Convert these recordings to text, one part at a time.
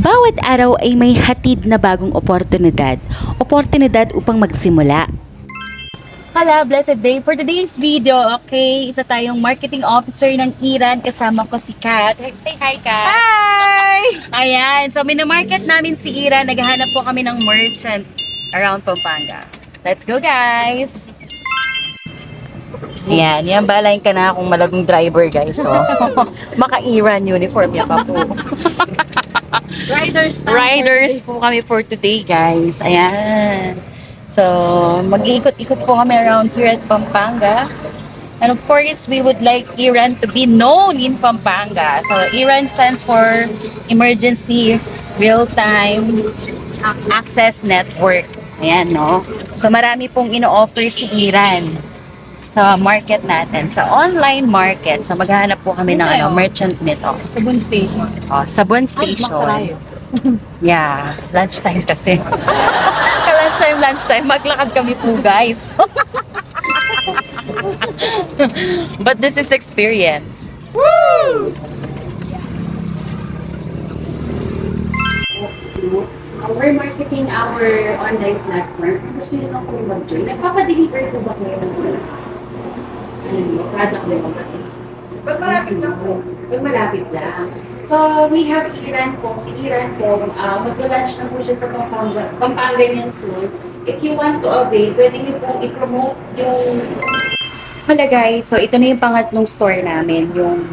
Bawat araw ay may hatid na bagong oportunidad upang magsimula. Hala, blessed day. For today's video, okay, isa tayong marketing officer ng Iran. Kasama ko si Kat. Say hi, Kat. Hi! Ayan, so minamarket namin si Iran. Naghahanap po kami ng merchant around Pampanga. Let's go, guys! Ayan, yan balayin ka na akong malagong driver, guys. So, maka-Iran uniform yan pa po. Riders po kami for today, guys. Ayan. So, mag-iikot-ikot po kami around here at Pampanga. And of course, we would like Iran to be known in Pampanga. So, Iran stands for Emergency Real-Time Access Network. Ayan, no? So, marami pong ino-offer si Iran sa market natin, sa online market. So, maghahanap po kami ng merchant nito. Sabon Station. Oh, Sabon Station. Yeah, lunchtime kasi. lunchtime, maglakad kami po, guys. But this is experience. Woo! We're marketing our online platform. Gusto nyo lang kung mag-join. Nagpapadeliver po ba kayo ng product nyo? Pag malapit lang po. Pag malapit lang. So, we have Iran po. Si Iran po, mag-launch na po siya sa Pampanga yan soon. If you want to avail, pwede nyo pong i-promote yung... Hala guys, so ito na yung pangatlong store namin, yung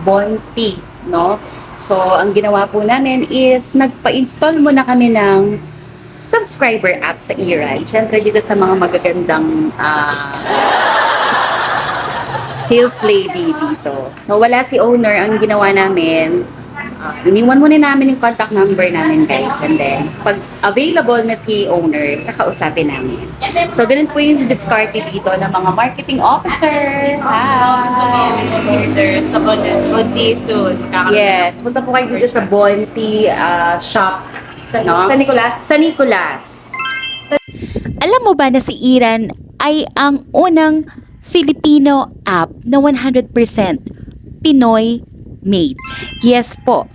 Bonti, no? So, ang ginawa po namin is nagpa-install muna kami ng subscriber app sa Iran. Siyempre dito sa mga magagandang sales lady dito. So, wala si owner. Ang ginawa namin, iniwan muna namin yung contact number namin, guys. And then, pag available na si owner, kakausapin namin. So, ganun po yung diskarte dito ng mga marketing officer. Order sa Bonti soon. Yes, punta po kayo dito sa Bonti shop. Sa Nicolas? Sa Nicolas. Alam mo ba na si Iran ay ang unang Filipino app na 100% Pinoy made? Yes po.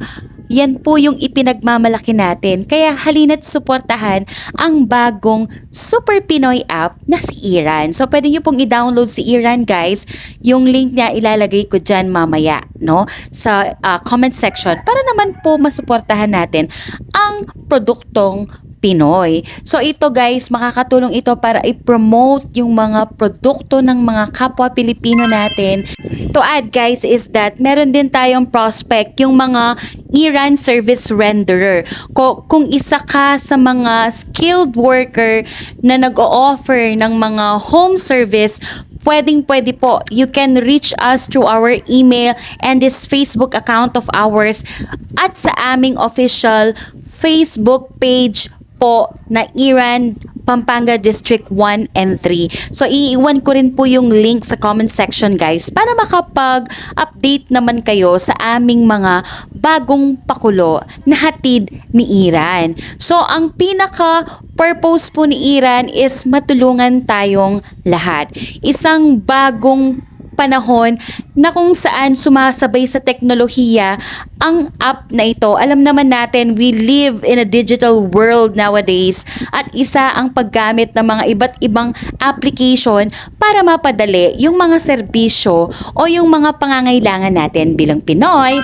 Yan po yung ipinagmamalaki natin. Kaya halina't suportahan ang bagong Super Pinoy app na si Iran. So pwede nyo pong i-download si Iran, guys. Yung link niya ilalagay ko dyan mamaya, no? Sa comment section para naman po masuportahan natin ang produktong Pinoy. So ito, guys, makakatulong ito para i-promote yung mga produkto ng mga kapwa Pilipino natin. To add, guys, is that meron din tayong prospect, yung mga Iran service renderer. Kung isa ka sa mga skilled worker na nag-o-offer ng mga home service, pwede po. You can reach us through our email and this Facebook account of ours at sa aming official Facebook page po na Iran Pampanga District 1 and 3. So, iiwan ko rin po yung link sa comment section, guys, para makapag-update naman kayo sa aming mga bagong pakulo na hatid ni Iran. So, ang pinaka-purpose po ni Iran is matulungan tayong lahat. Isang bagong panahon na kung saan sumasabay sa teknolohiya ang app na ito. Alam naman natin, we live in a digital world nowadays at isa ang paggamit ng mga iba't ibang application para mapadali yung mga serbisyo o yung mga pangangailangan natin bilang Pinoy.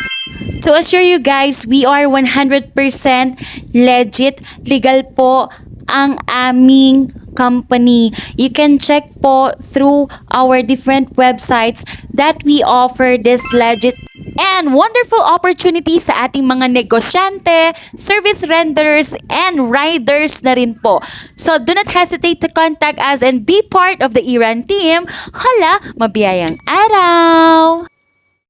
To assure you guys, we are 100% legit, legal po ang aming company. You can check po through our different websites that we offer this legit and wonderful opportunity sa ating mga negosyante, service renderers, and riders na rin po. So, do not hesitate to contact us and be part of the Iran team. Hala, mabiyayang araw!